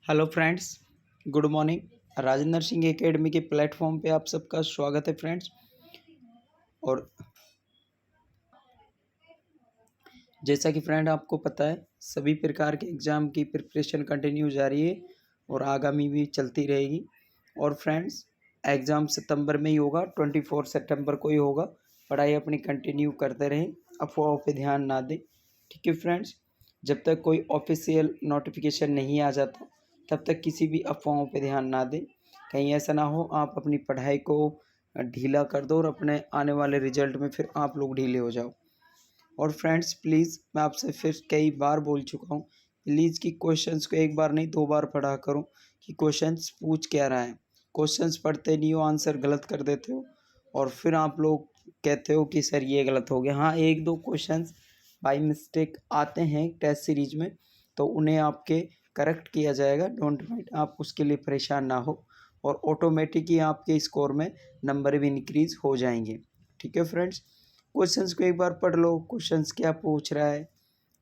Hello friends, good morning. Rajendra Singh academy के platform पे आप सबका स्वागत है फ्रेंड्स। और जैसा कि फ्रेंड आपको पता है, सभी प्रकार के एग्ज़ाम की प्रिपरेशन कंटिन्यू जारी है और आगामी भी चलती रहेगी। और फ्रेंड्स, एग्ज़ाम सितंबर में ही होगा, 24 सितंबर को ही होगा। पढ़ाई अपनी कंटिन्यू करते रहें, अफवाहों पे ध्यान ना दें। ठीक है फ्रेंड्स, जब तक कोई ऑफिशियल नोटिफिकेशन नहीं आ जाता तब तक किसी भी अफवाहों पे ध्यान ना दें। कहीं ऐसा ना हो आप अपनी पढ़ाई को ढीला कर दो और अपने आने वाले रिजल्ट में फिर आप लोग ढीले हो जाओ। और फ्रेंड्स प्लीज़, मैं आपसे फिर कई बार बोल चुका हूँ, प्लीज़ कि क्वेश्चंस को एक बार नहीं 2 बार पढ़ा करो कि क्वेश्चंस पूछ क्या रहा है। क्वेश्चंस पढ़ते नहीं हो, आंसर गलत कर देते हो और फिर आप लोग कहते हो कि सर ये गलत हो गया। हाँ, 1-2 क्वेश्चंस बाय मिस्टेक आते हैं टेस्ट सीरीज में, तो उन्हें आपके करेक्ट किया जाएगा, डोंट माइंड, आप उसके लिए परेशान ना हो। और ऑटोमेटिक ही आपके स्कोर में नंबर भी इंक्रीज़ हो जाएंगे। ठीक है फ्रेंड्स, क्वेश्चंस को एक बार पढ़ लो, क्वेश्चंस क्या पूछ रहा है,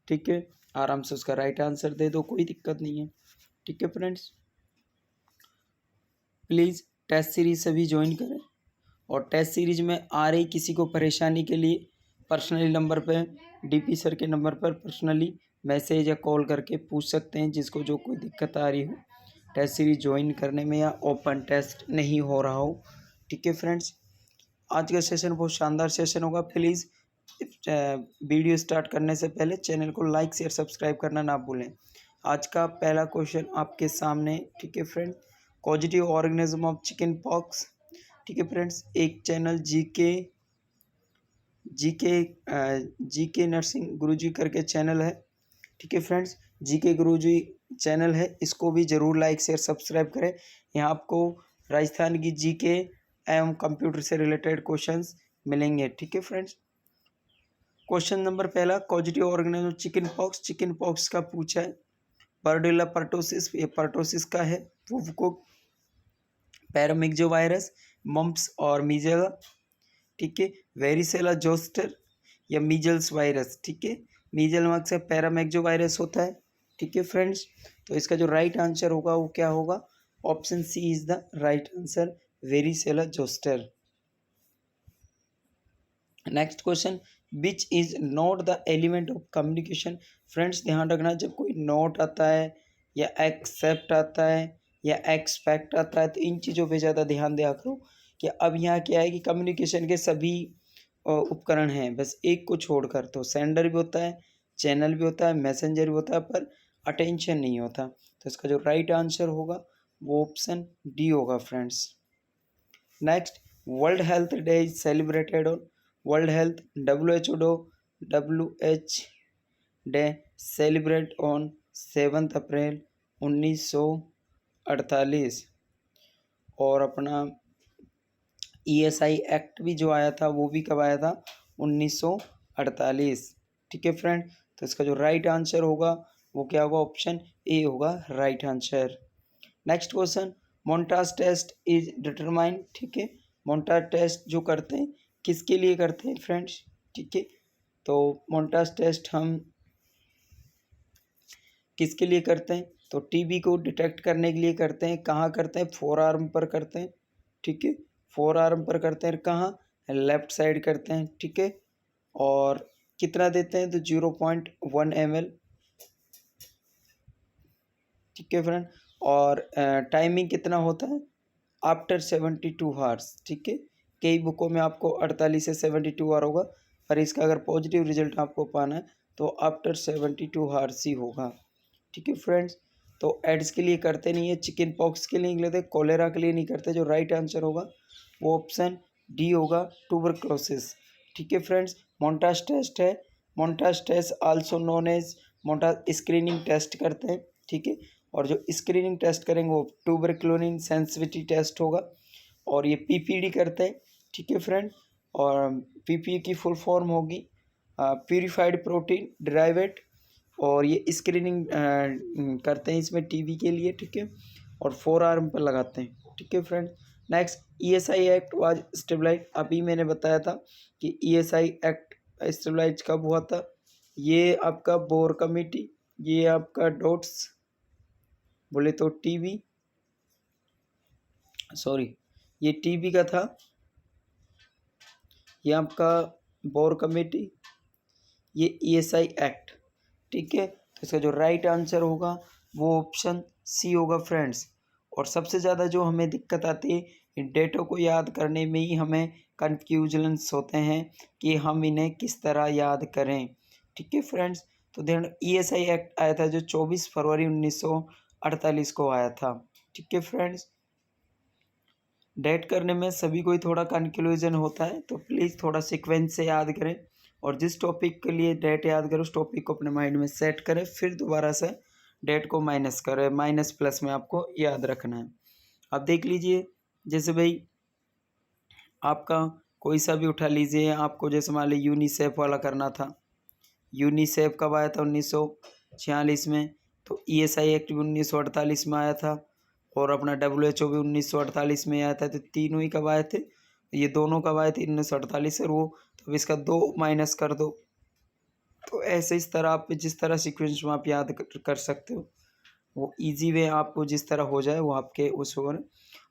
ठीक है, आराम से उसका राइट आंसर दे दो, कोई दिक्कत नहीं है। ठीक है फ्रेंड्स, प्लीज़ टेस्ट सीरीज सभी ज्वाइन करें। और टेस्ट सीरीज में आ रही किसी को परेशानी के लिए पर्सनली नंबर पे, डीपी सर के नंबर पर पर्सनली मैसेज या कॉल करके पूछ सकते हैं, जिसको जो कोई दिक्कत आ रही हो टेस्ट सीरीज ज्वाइन करने में या ओपन टेस्ट नहीं हो रहा हो। ठीक है फ्रेंड्स, आज का सेशन बहुत शानदार सेशन होगा। प्लीज़ वीडियो स्टार्ट करने से पहले चैनल को लाइक शेयर सब्सक्राइब करना ना भूलें। आज का पहला क्वेश्चन आपके सामने, ठीक है friend, positive organism of chicken pox. ठीक है फ्रेंड्स, एक चैनल जीके नर्सिंग गुरुजी करके चैनल है। ठीक है फ्रेंड्स, जीके गुरुजी चैनल है, इसको भी ज़रूर लाइक शेयर सब्सक्राइब करें। यहाँ आपको राजस्थान की जीके एवं कंप्यूटर से रिलेटेड क्वेश्चंस मिलेंगे। ठीक है फ्रेंड्स, क्वेश्चन नंबर पहला, पॉजिटिव ऑर्गेनिज्म चिकन पॉक्स का पूछा है। पर्डुला पर्टोसिस, ये पर्टोसिस का है। वो पैरामिक्सो वायरस, मम्प्स और मीजल। ठीक है, वेरिसेला जोस्टर या मीजल्स वायरस। ठीक है, मीजल मक्स से पैरामिक्सो वायरस होता है। ठीक है फ्रेंड्स, तो इसका जो राइट आंसर होगा वो क्या होगा? Option C is the right answer, varicella zoster. Next question, which is not the element of communication. Friends ध्यान रखना, जब कोई नोट आता है या एक्सेप्ट आता है या एक्सपेक्ट आता है तो इन चीज़ों पे ज़्यादा ध्यान दिया करो कि अब यहाँ क्या है कि कम्युनिकेशन के सभी उपकरण हैं, बस एक को छोड़कर। तो सेंडर भी होता है, चैनल भी होता है, मैसेंजर भी होता है, पर अटेंशन नहीं होता। तो इसका जो राइट आंसर होगा वो ऑप्शन डी होगा friends. Next, world health day is celebrated on. World health WHO day celebrate on 7 अप्रैल 1948। और अपना ESI एक्ट भी जो आया था वो भी कब आया था? 1948। ठीक है फ्रेंड, तो इसका जो राइट आंसर होगा वो क्या होगा? ऑप्शन ए होगा right answer. Next question, Mantoux test is determine. ठीक है, मोन्टाज टेस्ट जो करते हैं किसके लिए करते हैं फ्रेंड्स? ठीक है, तो मोन्टाज टेस्ट हम किसके लिए करते हैं? तो टीबी को डिटेक्ट करने के लिए करते हैं। कहाँ करते हैं? फोर आर्म पर करते हैं। ठीक है, फोर आर्म पर करते हैं। कहाँ? लेफ्ट साइड करते हैं। ठीक है, और कितना देते हैं? तो 0.1 ml। ठीक है फ्रेंड, और टाइमिंग कितना होता है? After 72 hours. ठीक है, कई बुकों में आपको 48 से 72 आवर होगा, पर इसका अगर पॉजिटिव रिजल्ट आपको पाना है तो आफ्टर 72 हार्स ही होगा। ठीक है फ्रेंड्स, तो एड्स के लिए करते नहीं है, चिकन पॉक्स के लिए नहीं लेते, कोलेरा के लिए नहीं करते। जो राइट आंसर होगा वो ऑप्शन डी होगा, ट्यूबरक्लोसिस। ठीक है फ्रेंड्स, मोन्टाज टेस्ट है, Mantoux test also known as Mantoux screening test करते हैं। ठीक है, और जो स्क्रीनिंग टेस्ट करेंगे वो ट्यूबरक्लोनिन सेंसिटिविटी टेस्ट होगा, और ये PPD करते हैं। ठीक है फ्रेंड, और PPE की फुल फॉर्म होगी प्यूरिफाइड प्रोटीन डिराइवेट, और ये स्क्रीनिंग करते हैं इसमें टीबी के लिए। ठीक है, और फोर आर्म पर लगाते हैं। ठीक है friend, next, ESI act was stabilize. अभी मैंने बताया था कि ESI एक्ट स्टेबलाइज कब हुआ था। ये आपका बोर कमेटी, ये आपका डोट्स बोले तो टीबी, सॉरी ये टीबी का था, ये आपका बोर कमेटी, ये ईएसआई एक्ट। ठीक है, तो इसका जो राइट आंसर होगा वो ऑप्शन सी होगा फ्रेंड्स। और सबसे ज़्यादा जो हमें दिक्कत आती है इन डेटों को याद करने में ही हमें कन्फ्यूजन्स होते हैं कि हम इन्हें किस तरह याद करें। ठीक है फ्रेंड्स, तो ध्यान ईएसआई एक्ट आया था जो 24 फरवरी 1948 को आया था। ठीक है फ्रेंड्स, डेट करने में सभी को ही थोड़ा कन्फ्यूजन होता है, तो प्लीज़ थोड़ा सीक्वेंस से याद करें और जिस टॉपिक के लिए डेट याद करें उस टॉपिक को अपने माइंड में सेट करें, फिर दोबारा से डेट को माइनस करें, माइनस प्लस में आपको याद रखना है। अब देख लीजिए, जैसे भाई आपका कोई सा भी उठा लीजिए, आपको जैसे मान लीजिए यूनिसेफ वाला करना था। यूनिसेफ कब आया था? 1946 में। तो ईएसआई एक्ट भी 1948 में आया था और अपना WHO भी 1948 में आया था। तो तीनों ही कब आए थे? ये दोनों कब आए थे? 1948 और वो, तो इसका 2 माइनस कर दो। तो ऐसे इस तरह आप जिस तरह सीक्वेंस में आप याद कर सकते हो, वो इजी वे आपको जिस तरह हो जाए वो आपके उस over.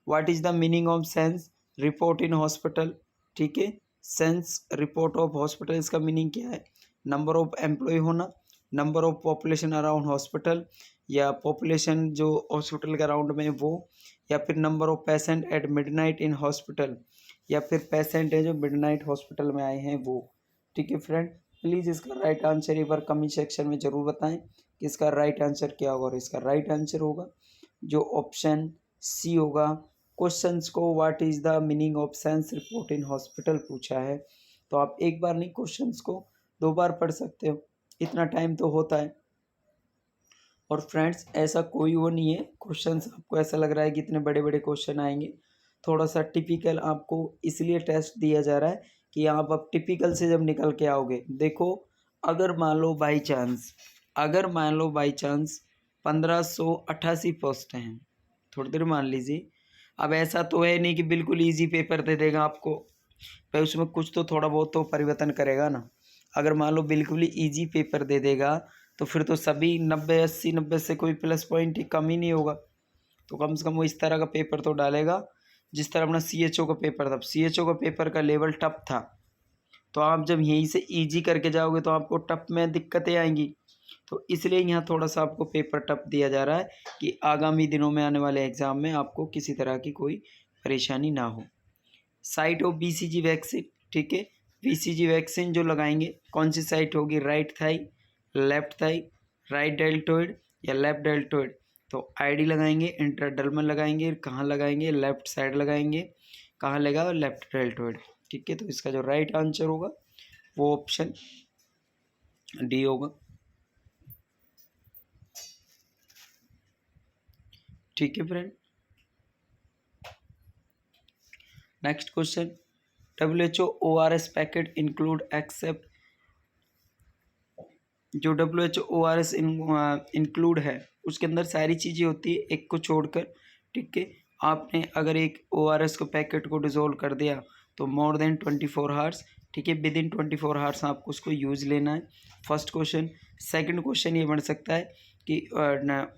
What is the meaning of sense report in hospital? ठीक है, सेंस रिपोर्ट ऑफ हॉस्पिटल इसका मीनिंग क्या है? नंबर ऑफ एम्प्लॉय होना, number of population around hospital, या पॉपुलेशन जो हॉस्पिटल के अराउंड में वो, या फिर number of patient at midnight in hospital, या फिर पेशेंट है जो मिडनाइट हॉस्पिटल में आए हैं वो। ठीक है फ्रेंड, प्लीज़ इसका राइट आंसर एक बार कमेंट सेक्शन में ज़रूर बताएं कि इसका राइट आंसर क्या होगा। और इसका राइट आंसर होगा जो ऑप्शन सी होगा। क्वेश्चंस को what is the meaning of sense report in hospital पूछा है, तो आप एक बार नहीं क्वेश्चंस को 2 बार पढ़ सकते हो, इतना टाइम तो होता है। और फ्रेंड्स ऐसा कोई वो नहीं है क्वेश्चंस आपको ऐसा लग रहा है कि इतने बड़े बड़े क्वेश्चन आएंगे, थोड़ा सा टिपिकल आपको इसलिए टेस्ट दिया जा रहा है कि आप अब टिपिकल से जब निकल के आओगे। देखो, अगर मान लो बाई चांस 1588 पोस्ट हैं, थोड़ी देर मान लीजिए। अब ऐसा तो है नहीं कि बिल्कुल ईजी पेपर दे देगा आपको, भाई उसमें कुछ तो थोड़ा बहुत तो परिवर्तन करेगा ना। अगर मान लो बिल्कुल ही ईजी पेपर दे देगा तो फिर तो सभी 90 80 90 से कोई प्लस पॉइंट ही कम ही नहीं होगा। तो कम से कम वो इस तरह का पेपर तो डालेगा जिस तरह अपना CHO का पेपर था। CHO का पेपर का लेवल टफ था, तो आप जब यहीं से ईजी करके जाओगे तो आपको टफ में दिक्कतें आएंगी। तो इसलिए यहाँ थोड़ा सा आपको पेपर टफ दिया जा रहा है कि आगामी दिनों में आने वाले एग्ज़ाम में आपको किसी तरह की कोई परेशानी ना हो। साइट ऑफ BCG वैक्सीन, ठीक है, BCG वैक्सीन जो लगाएंगे कौन सी साइट होगी? Right thigh, left thigh, right deltoid या लेफ्ट डेल्टोइड? तो ID लगाएंगे, इंटरडर्मल लगाएंगे, कहाँ लगाएंगे? लेफ्ट साइड लगाएंगे, कहाँ लगा? Left deltoid. ठीक है, तो इसका जो राइट आंसर होगा वो ऑप्शन डी होगा। ठीक है friend, next question, WHO ORS packet include except, जो WHO ORS इंक्लूड है उसके अंदर सारी चीज़ें होती है एक को छोड़कर। ठीक है, आपने अगर एक ORS को पैकेट को डिज़ोल्व कर दिया तो मोर देन 24 हावर्स, ठीक है, विद इन 24 हावर्स आपको उसको यूज़ लेना है। First question. सेकंड क्वेश्चन ये बन सकता है कि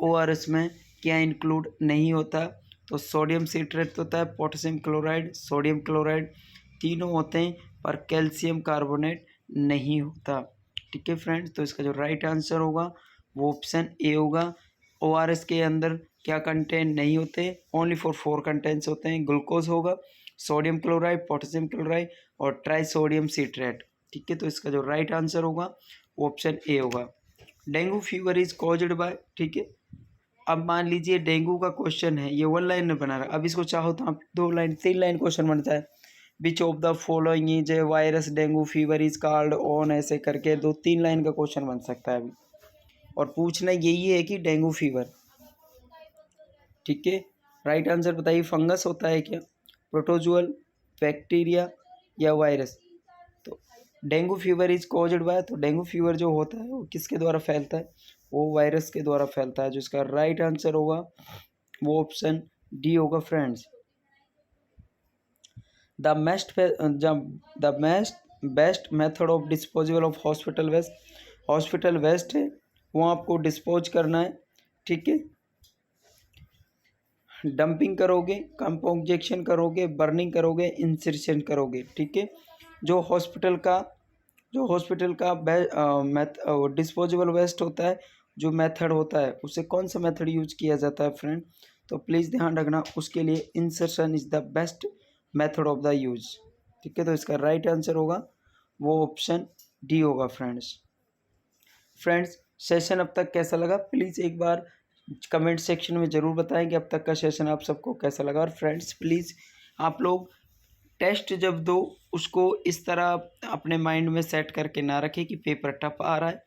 ORS में क्या इंक्लूड नहीं होता? तो सोडियम सिट्रेट होता है, पोटेशियम क्लोराइड, सोडियम क्लोराइड, तीनों होते हैं पर कैल्शियम कार्बोनेट नहीं होता। ठीक है फ्रेंड्स, तो इसका जो राइट आंसर होगा वो ऑप्शन ए होगा। ORS के अंदर क्या कंटेंट नहीं होते? ओनली फॉर 4 कंटेंट्स होते हैं। ग्लूकोज होगा, सोडियम क्लोराइड, पोटेशियम क्लोराइड और ट्राइसोडियम सिट्रेट। ठीक है, तो इसका जो राइट आंसर होगा वो ऑप्शन ए होगा। Dengue fever is caused by, ठीक है, अब मान लीजिए डेंगू का क्वेश्चन है, ये 1 लाइन में बना रहा है। अब इसको चाहो तो आप 2 लाइन 3 लाइन क्वेश्चन बनता है। Which of the following is a virus dengue fever is called on, ऐसे करके 2-3 लाइन का क्वेश्चन बन सकता है अभी। और पूछना यही है कि डेंगू फीवर, ठीक है, राइट आंसर बताइए। फंगस होता है क्या, प्रोटोजुअल, बैक्टीरिया या वायरस? तो dengue fever is caused by, तो डेंगू फीवर जो होता है वो किसके द्वारा फैलता है? वो वायरस के द्वारा फैलता है। जो इसका राइट आंसर होगा वो ऑप्शन डी होगा friends. The best method of disposal of hospital waste, hospital waste है वो आपको डिस्पोज करना है। ठीक है, डंपिंग करोगे, कंपोजिशन करोगे, बर्निंग करोगे, इंसर्शन करोगे। ठीक है, जो हॉस्पिटल का डिस्पोजेबल वेस्ट होता है, जो मेथड होता है, उसे कौन सा मेथड यूज किया जाता है फ्रेंड? तो प्लीज़ ध्यान रखना, उसके लिए insertion is the best method of the use. ठीक है, तो इसका राइट आंसर होगा वो ऑप्शन डी होगा फ्रेंड्स, सेशन अब तक कैसा लगा प्लीज़ एक बार कमेंट सेक्शन में ज़रूर बताएं कि अब तक का सेशन आप सबको कैसा लगा। और फ्रेंड्स प्लीज़ आप लोग टेस्ट जब दो उसको इस तरह अपने माइंड में सेट करके ना रखें कि पेपर टफ आ रहा है।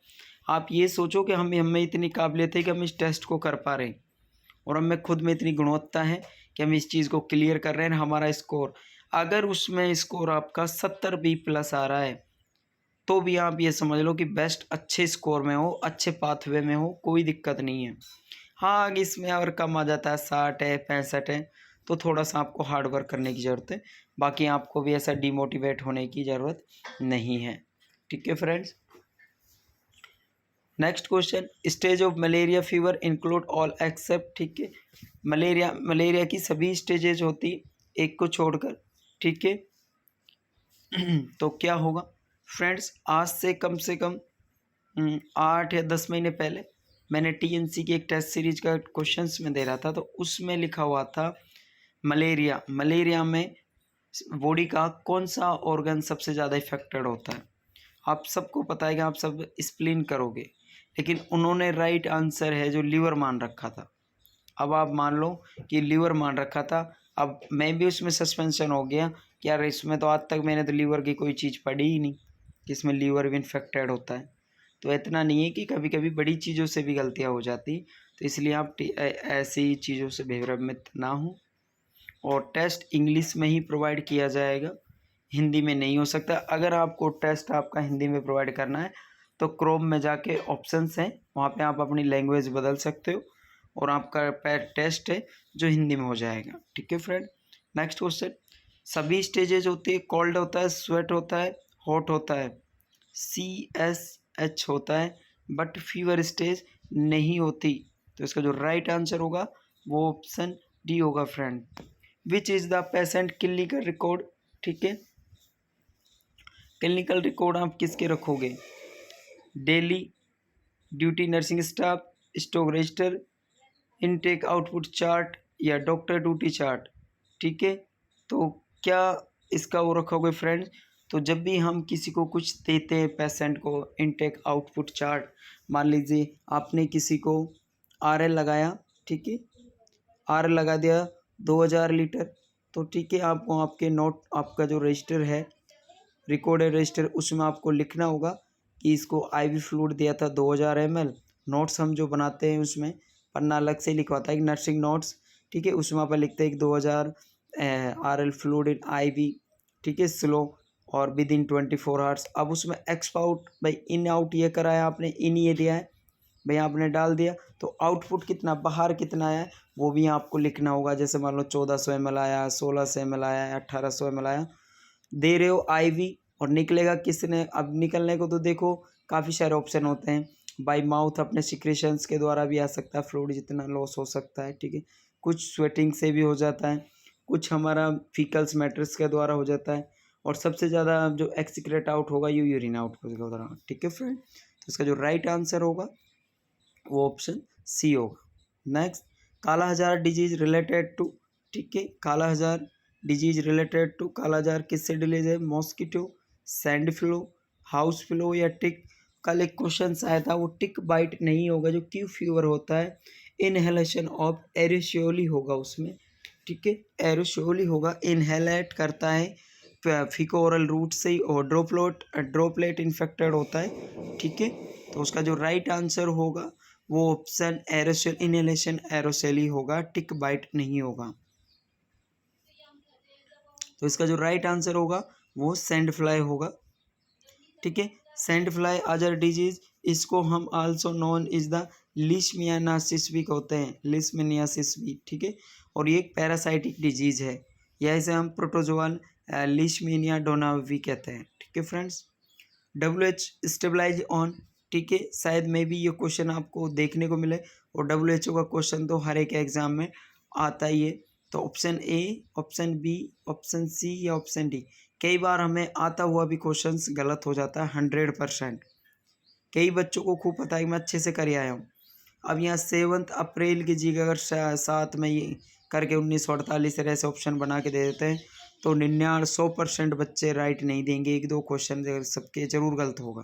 आप ये सोचो कि हमें इतनी काबिलियत है कि हम इस टेस्ट को कर पा रहे हैं, और हमें खुद में इतनी गुणवत्ता है कि हम इस चीज़ को क्लियर कर रहे हैं। हमारा स्कोर, अगर उसमें स्कोर आपका 70 B+ आ रहा है, तो भी आप ये समझ लो कि बेस्ट अच्छे स्कोर में हो, अच्छे पाथवे में हो, कोई दिक्कत नहीं है। हाँ, अगर इसमें अगर कम आ जाता है, 60 है, 65 है, तो थोड़ा सा आपको हार्ड वर्क करने की ज़रूरत है। बाकी आपको भी ऐसा डिमोटिवेट होने की ज़रूरत नहीं है। ठीक है friends, next question, stage of malaria fever include all except. ठीक है, मलेरिया की सभी स्टेजेज होती, एक को छोड़कर। ठीक है, तो क्या होगा फ्रेंड्स, आज से कम 8 या 10 महीने पहले मैंने टीएनसी की एक टेस्ट सीरीज का क्वेश्चंस में दे रहा था, तो उसमें लिखा हुआ था मलेरिया में बॉडी का कौन सा ऑर्गन सबसे ज़्यादा इफेक्टेड होता है। आप सबको पता है कि आप सब स्प्लीन करोगे, लेकिन उन्होंने राइट आंसर है जो लीवर मान रखा था। अब आप मान लो कि लीवर मान रखा था, अब मैं भी उसमें सस्पेंशन हो गया कि यार इसमें तो आज तक मैंने तो लीवर की कोई चीज़ पढ़ी ही नहीं कि इसमें लीवर भी इन्फेक्टेड होता है। तो इतना नहीं है कि कभी कभी बड़ी चीज़ों से भी गलतियाँ हो जाती, तो इसलिए आप ऐसी चीज़ों से भ्रमित ना हो। और टेस्ट इंग्लिश में ही प्रोवाइड किया जाएगा, हिंदी में नहीं हो सकता। अगर आपको टेस्ट आपका हिंदी में प्रोवाइड करना है तो क्रोम में जाके ऑप्शंस हैं, वहाँ पे आप अपनी लैंग्वेज बदल सकते हो और आपका टेस्ट है जो हिंदी में हो जाएगा। ठीक है फ्रेंड, नेक्स्ट क्वेश्चन, सभी स्टेजेज होती है, कोल्ड होता है, स्वेट होता है, हॉट होता है, CSH होता है, बट फीवर स्टेज नहीं होती। तो इसका जो राइट आंसर होगा वो ऑप्शन डी होगा friend. Which is the patient clinical record. ठीक है, क्लिनिकल रिकॉर्ड आप किसके रखोगे? Daily duty nursing staff, stock register, intake output chart या डॉक्टर ड्यूटी चार्ट। ठीक है, तो क्या इसका वो रखोगे फ्रेंड्स? तो जब भी हम किसी को कुछ देते हैं पेशेंट को, इनटेक आउटपुट चार्ट, मान लीजिए आपने किसी को RL लगाया, ठीक है, RL लगा दिया 2000 लीटर, तो ठीक है, आपको आपके नोट, आपका जो रजिस्टर है, रिकॉर्डेड रजिस्टर, उसमें आपको लिखना होगा कि इसको IV फ्लूइड दिया था 2000 ml। नोट्स हम जो बनाते हैं उसमें पन्ना अलग से लिखवाता है कि नर्सिंग नोट्स। ठीक है, उसमें आप लिखते हैं कि 2000 RL फ्लूइड इन IV। ठीक है, स्लो और विद इन 24 आवर्स। अब उसमें एक्सपाउट भाई इन आउट ये कराया आपने, इन ये दिया है भाई आपने डाल दिया, तो आउटपुट कितना, बाहर कितना आया है वो भी आपको लिखना होगा। जैसे मान लो 1400 ml आया, 1600 ml आया, 1800 ml आया, दे रहे हो IV, और निकलेगा किसने? अब निकलने को तो देखो काफ़ी सारे ऑप्शन होते हैं, बाई माउथ अपने सिक्रेशंस के द्वारा भी आ सकता है, फ्लूइड जितना लॉस हो सकता है। ठीक है, कुछ स्वेटिंग से भी हो जाता है, कुछ हमारा फीकल्स मैटर्स के द्वारा हो जाता है, और सबसे ज़्यादा जो एक्सिक्रेट आउट होगा ये यूरिन आउट के द्वारा। ठीक है फ्रेंड, तो इसका जो राइट आंसर होगा वो ऑप्शन सी होगा। नेक्स्ट, काला हजार डिजीज रिलेटेड टू। ठीक है, काला हजार डिजीज रिलेटेड टू, काला हजार किससे डिलीज है? Mosquito, sand flow, house flow या टिक। कल एक क्वेश्चन आया था, वो टिक बाइट नहीं होगा, जो क्यू फीवर होता है, इनहेलेशन ऑफ एरोसोली होगा उसमें। ठीक है, एरोसोली होगा, इनहेलेट करता है फिकोरल रूट से ही, और ड्रॉपलेट इन्फेक्टेड होता है। ठीक है, तो उसका जो राइट आंसर होगा वो ऑप्शन एरोसोल, इनहेलेशन एरोसोली होगा, टिक बाइट नहीं होगा। तो इसका जो राइट आंसर होगा वो सैंड फ्लाई होगा। ठीक है, सैंड फ्लाई अदर डिजीज, इसको हम आल्सो नोन इज द लिशमियानासिस भी कहते हैं, लिशमियानासिस भी। ठीक है, और ये एक पैरासाइटिक डिजीज है, या इसे हम प्रोटोजोअल लिशमिनिया डोनावी कहते हैं। ठीक है फ्रेंड्स, WH स्टेबलाइज ऑन। ठीक है, शायद मे भी ये क्वेश्चन आपको देखने को मिले, और WHO का क्वेश्चन तो हर एक एग्जाम में आता ही है। तो option A, option B, option C या ऑप्शन डी। कई बार हमें आता हुआ भी क्वेश्चंस गलत हो जाता है 100%। कई बच्चों को खूब पता है कि मैं अच्छे से कर आया हूँ। अब यहाँ 7 अप्रैल की जगह अगर 7 में ये करके 1948 तरह से ऑप्शन बना के दे देते हैं तो 99-100% बच्चे राइट नहीं देंगे। 1-2 क्वेश्चन सबके जरूर गलत होगा।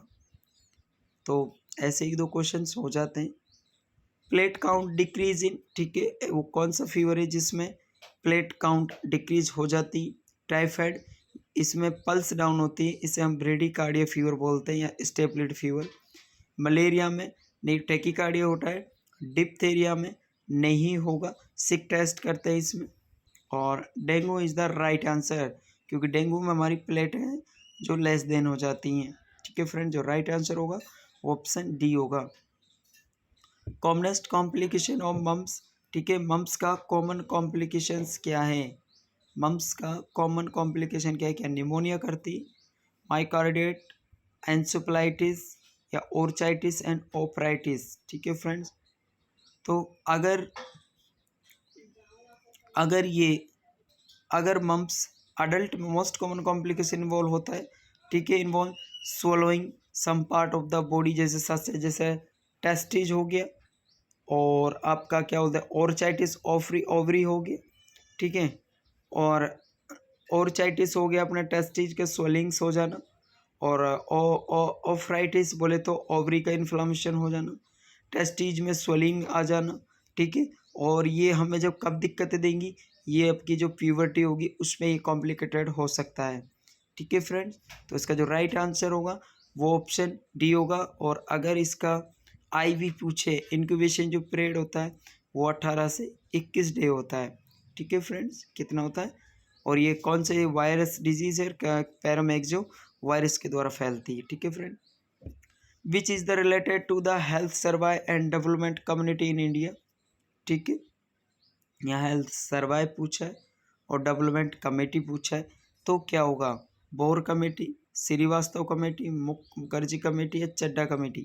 तो ऐसे 1-2 क्वेश्चन हो जाते हैं। प्लेट काउंट डिक्रीज इन, ठीक है, वो कौन सा फीवर है जिसमें प्लेट काउंट डिक्रीज हो जाती? टाइफाइड, इसमें पल्स डाउन होती है, इसे हम ब्रेडिकार्डिया फीवर बोलते हैं या स्टेप्लिड फीवर। मलेरिया में नहीं, टेकिकार्डिया होता है। डिप्थेरिया में नहीं होगा, सिक टेस्ट करते हैं इसमें। और dengue is the right answer, क्योंकि डेंगू में हमारी प्लेटें जो लेस देन हो जाती हैं। ठीक है फ्रेंड, जो राइट आंसर होगा वो ऑप्शन डी होगा। कॉमनेस्ट कॉम्प्लिकेशन ऑफ मम्स, ठीक है, मम्स का कॉमन कॉम्प्लिकेशंस क्या है? मम्स का कॉमन कॉम्प्लिकेशन क्या है? क्या निमोनिया करती, माइकार्डिएट, एंसेफेलाइटिस या ओर्चाइटिस एंड ओपराइटिस? ठीक है फ्रेंड्स, तो अगर मम्स अडल्ट में मोस्ट कॉमन कॉम्प्लिकेशन इन्वॉल्व होता है, ठीक है, involve swallowing some part of the body, जैसे सच जैसे टेस्टिज हो गया, और आपका क्या बोलते हैं ओर्चाइटिस ओवरी हो गया, ठीक है, और ओर्चाइटिस हो गया अपने टेस्टिज के स्वेलिंग्स हो जाना, और ओफ्राइटिस बोले तो ओवरी का इन्फ्लामेशन हो जाना, टेस्टिज में स्वेलिंग आ जाना, ठीक है। और ये हमें जब कब दिक्कतें देंगी, ये आपकी जो प्यूबर्टी होगी उसमें ये कॉम्प्लिकेटेड हो सकता है। ठीक है फ्रेंड्स, तो इसका जो राइट आंसर होगा वो ऑप्शन डी होगा। और अगर इसका आईवी पूछे, इंक्यूबेशन जो पीरियड होता है वो 18 से 21 डे होता है। ठीक है फ्रेंड्स, कितना होता है? और ये कौन से वायरस डिजीज़ है? पैरामैक्सियो वायरस के द्वारा फैलती है। ठीक है friend, which is the related to the health survey and development community in India? ठीक है, यहाँ हेल्थ सर्वाई पूछा है और डेवलपमेंट कमेटी पूछा है, तो क्या होगा? Bhore committee, Srivastava committee, Mukherjee committee या चड्डा कमेटी?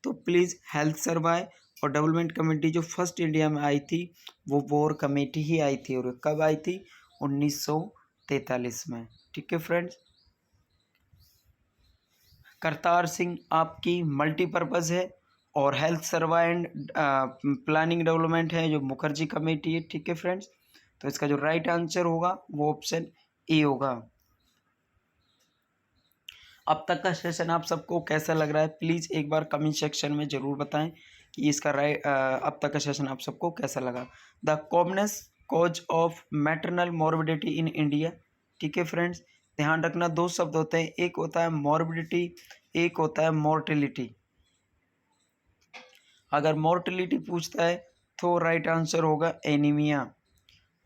तो प्लीज़ हेल्थ सर्वाई और डेवलपमेंट कमेटी जो फर्स्ट इंडिया में आई थी वो बोर कमेटी ही आई थी। और कब आई थी? 1943 में। ठीक है फ्रेंड्स, करतार सिंह आपकी मल्टीपर्पज़ है, और health survey and planning development है जो मुखर्जी कमेटी है। ठीक है फ्रेंड्स, तो इसका जो राइट आंसर होगा वो ऑप्शन ए होगा। अब तक का सेशन आप सबको कैसा लग रहा है? प्लीज़ एक बार कमेंट सेक्शन में ज़रूर बताएं कि इसका अब तक का सेशन आप सबको कैसा लगा। The commonest cause of maternal morbidity in India. ठीक है फ्रेंड्स, ध्यान रखना 2 शब्द होते हैं, एक होता है मॉर्बिडिटी, एक होता है मॉर्टिलिटी। अगर मॉर्टिलिटी पूछता है तो राइट आंसर होगा एनीमिया,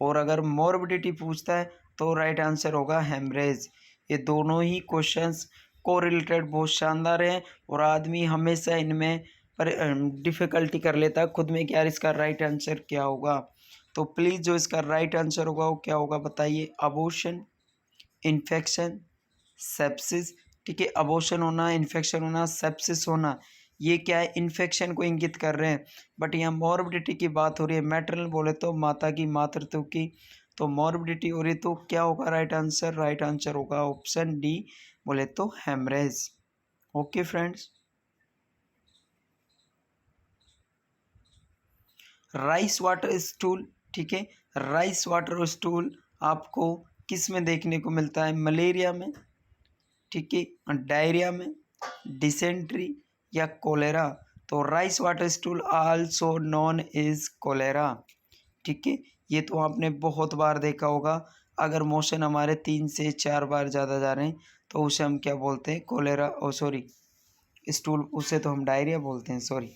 और अगर मॉर्बिडिटी पूछता है तो राइट आंसर होगा हेमरेज। ये दोनों ही क्वेश्चंस को रिलेटेड बहुत शानदार हैं, और आदमी हमेशा इनमें पर डिफ़िकल्टी कर लेता है खुद में कि यार इसका राइट आंसर क्या होगा। तो प्लीज़ जो इसका राइट आंसर होगा वो क्या होगा बताइए? Abortion, infection, sepsis. ठीक है, अबॉर्शन होना, इन्फेक्शन होना, सेप्सिस होना, ये क्या है? इन्फेक्शन को इंगित कर रहे हैं। बट यहाँ मॉर्बिडिटी की बात हो रही है, मैटरनल बोले तो माता की, मातृत्व की, तो मॉर्बिडिटी हो रही है, तो क्या होगा राइट आंसर? राइट आंसर होगा ऑप्शन डी, बोले तो haemorrhage. Okay friends, rice water stool, ठीक है, राइस वाटर स्टूल आपको किस में देखने को मिलता है? मलेरिया में, ठीक है, डायरिया में, डिसेंट्री या कोलेरा? तो rice water stool also known is cholera. ठीक है, ये तो आपने बहुत बार देखा होगा। अगर मोशन हमारे 3 से 4 बार ज़्यादा जा रहे हैं तो उसे हम क्या बोलते हैं? कोलेरा, ओ सॉरी स्टूल, उसे तो हम डायरिया बोलते हैं, सॉरी।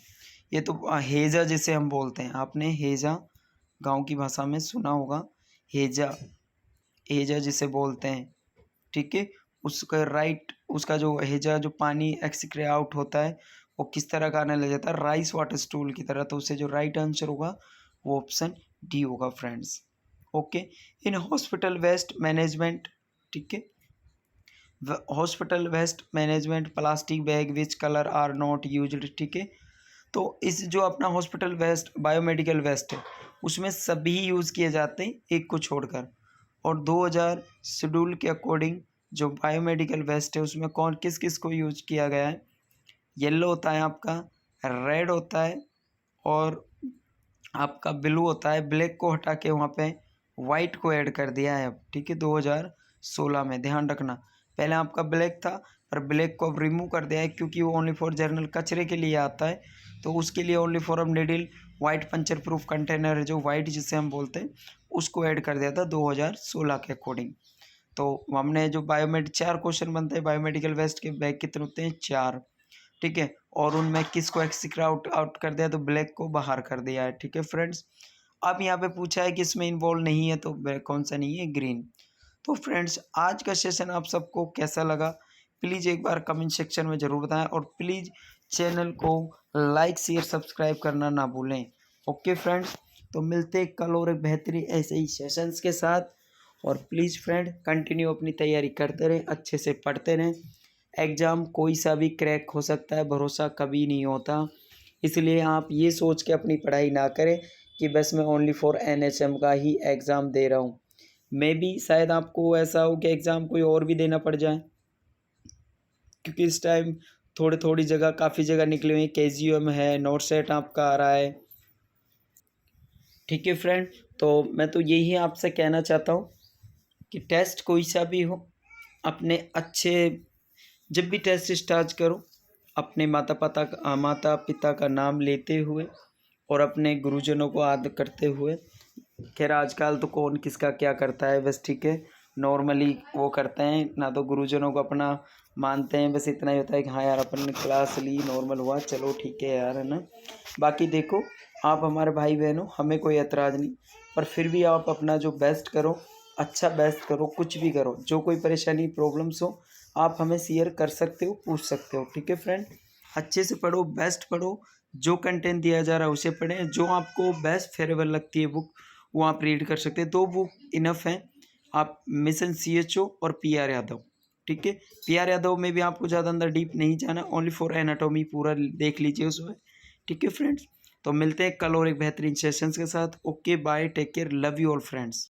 ये तो हेजा जिसे हम बोलते हैं, आपने हेजा गांव की भाषा में सुना होगा, हेजा, हेजा जिसे बोलते हैं। ठीक है, उसका राइट, उसका जो हेजा, जो पानी एक्सक्रे आउट होता है वो किस तरह का आने लग जाता है? राइस वाटर स्टूल की तरह। तो उसे जो राइट आंसर होगा वो ऑप्शन डी होगा friends. Okay, in hospital waste management, ठीक है, hospital waste management plastic bag which colour are not used. ठीक है, तो इस जो अपना हॉस्पिटल वेस्ट बायोमेडिकल वेस्ट है उसमें सभी यूज़ किए जाते हैं एक को छोड़कर। और 2000 शेड्यूल के अकॉर्डिंग जो बायोमेडिकल वेस्ट है उसमें कौन किस किस को यूज किया गया है। येलो होता है आपका, रेड होता है और आपका ब्लू होता है। ब्लैक को हटा के वहाँ पे वाइट को ऐड कर दिया है अब, ठीक है, 2016 में। ध्यान रखना पहले आपका ब्लैक था पर ब्लैक को अब रिमूव कर दिया है क्योंकि वो ओनली फॉर जर्नल कचरे के लिए आता है। तो उसके लिए ओनली फॉर अब needle white puncture proof container है जो वाइट जिसे हम बोलते हैं उसको ऐड कर दिया था 2016 के अकॉर्डिंग। तो हमने जो 4 क्वेश्चन बनते हैं बायोमेडिकल वेस्ट के, बैग कितने होते हैं 4, ठीक है। और उनमें किसको एक्सिक्रा आउट कर दिया तो ब्लैक को बाहर कर दिया है, ठीक है फ्रेंड्स। अब यहाँ पे पूछा है कि इसमें इन्वॉल्व नहीं है तो कौन सा नहीं है, ग्रीन। तो फ्रेंड्स आज का सेशन आप सबको कैसा लगा प्लीज़ एक बार कमेंट सेक्शन में ज़रूर बताएं और प्लीज़ चैनल को लाइक शेयर सब्सक्राइब करना ना भूलें। ओके फ्रेंड्स, तो मिलते हैं कल और एक बेहतरीन ऐसे ही सेशंस के साथ। और प्लीज़ फ्रेंड कंटिन्यू अपनी तैयारी करते रहें, अच्छे से पढ़ते रहें। एग्ज़ाम कोई सा भी क्रैक हो सकता है, भरोसा कभी नहीं होता। इसलिए आप ये सोच के अपनी पढ़ाई ना करें कि बस मैं ओनली फॉर NHM का ही एग्ज़ाम दे रहा हूँ। मे बी शायद आपको ऐसा हो कि एग्ज़ाम कोई और भी देना पड़ जाए, क्योंकि इस टाइम थोड़ी जगह काफ़ी जगह निकले हुए हैं। KGM है, नोट सेट आपका आ रहा है, ठीक है फ्रेंड। तो मैं तो यही आपसे कहना चाहता हूँ कि टेस्ट कोई सा भी हो अपने अच्छे, जब भी टेस्ट स्टार्ट करो अपने माता पिता का नाम लेते हुए और अपने गुरुजनों को आदर करते हुए। खैर आजकल तो कौन किसका क्या करता है, बस ठीक है नॉर्मली वो करते हैं ना, तो गुरुजनों को अपना मानते हैं, बस इतना ही होता है कि हाँ यार अपन ने क्लास ली, नॉर्मल हुआ, चलो ठीक है यार, है ना। बाकी देखो आप हमारे भाई बहन हो, हमें कोई एतराज़ नहीं, पर फिर भी आप अपना जो बेस्ट करो, अच्छा बेस्ट करो, कुछ भी करो। जो कोई परेशानी प्रॉब्लम्स हो आप हमें शेयर कर सकते हो, पूछ सकते हो, ठीक है फ्रेंड। अच्छे से पढ़ो, बेस्ट पढ़ो, जो कंटेंट दिया जा रहा है उसे पढ़ें। जो आपको बेस्ट फेवरेबल लगती है बुक वो आप रीड कर सकते हैं, 2 बुक इनफ हैं। आप मिशन CHO और PR यादव, ठीक है। PR यादव में भी आपको ज़्यादा अंदर डीप नहीं जाना, ओनली फॉर एनाटॉमी पूरा देख लीजिए उसमें, ठीक है फ्रेंड्स। तो मिलते हैं कल और एक बेहतरीन सेशंस के साथ। Okay bye, take care, love you all friends.